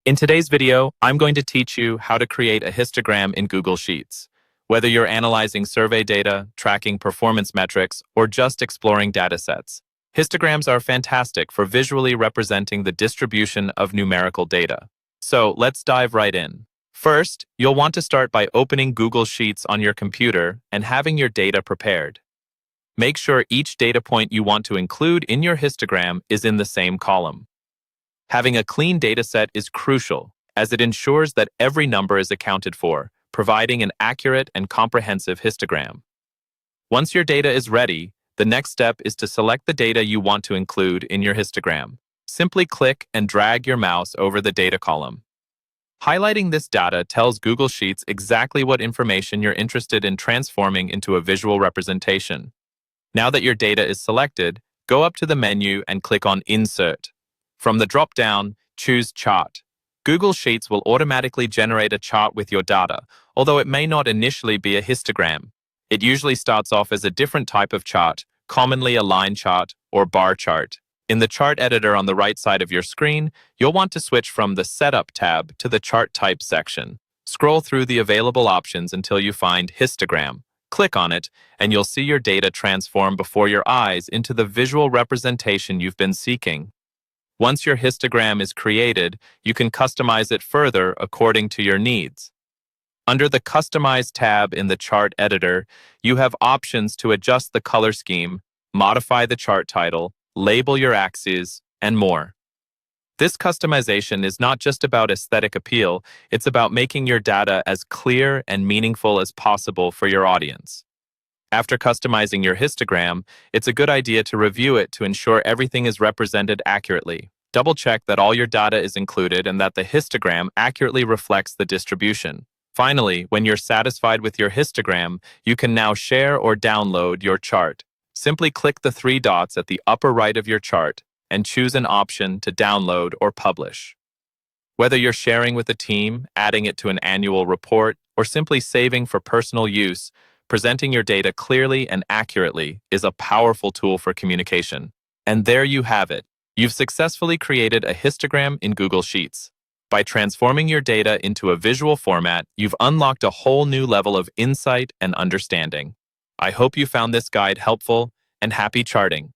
In today's video, I'm going to teach you how to create a histogram in Google Sheets. Whether you're analyzing survey data, tracking performance metrics, or just exploring datasets, histograms are fantastic for visually representing the distribution of numerical data. So let's dive right in. First, you'll want to start by opening Google Sheets on your computer and having your data prepared. Make sure each data point you want to include in your histogram is in the same column. Having a clean dataset is crucial, as it ensures that every number is accounted for, providing an accurate and comprehensive histogram. Once your data is ready, the next step is to select the data you want to include in your histogram. Simply click and drag your mouse over the data column. Highlighting this data tells Google Sheets exactly what information you're interested in transforming into a visual representation. Now that your data is selected, go up to the menu and click on Insert. From the drop-down, choose Chart. Google Sheets will automatically generate a chart with your data, although it may not initially be a histogram. It usually starts off as a different type of chart, commonly a line chart or bar chart. In the chart editor on the right side of your screen, you'll want to switch from the Setup tab to the Chart Type section. Scroll through the available options until you find Histogram. Click on it, and you'll see your data transform before your eyes into the visual representation you've been seeking. Once your histogram is created, you can customize it further according to your needs. Under the Customize tab in the chart editor, you have options to adjust the color scheme, modify the chart title, label your axes, and more. This customization is not just about aesthetic appeal, it's about making your data as clear and meaningful as possible for your audience. After customizing your histogram, it's a good idea to review it to ensure everything is represented accurately. Double-check that all your data is included and that the histogram accurately reflects the distribution. Finally, when you're satisfied with your histogram, you can now share or download your chart. Simply click the three dots at the upper right of your chart and choose an option to download or publish. Whether you're sharing with a team, adding it to an annual report, or simply saving for personal use, presenting your data clearly and accurately is a powerful tool for communication. And there you have it. You've successfully created a histogram in Google Sheets. By transforming your data into a visual format, you've unlocked a whole new level of insight and understanding. I hope you found this guide helpful, and happy charting!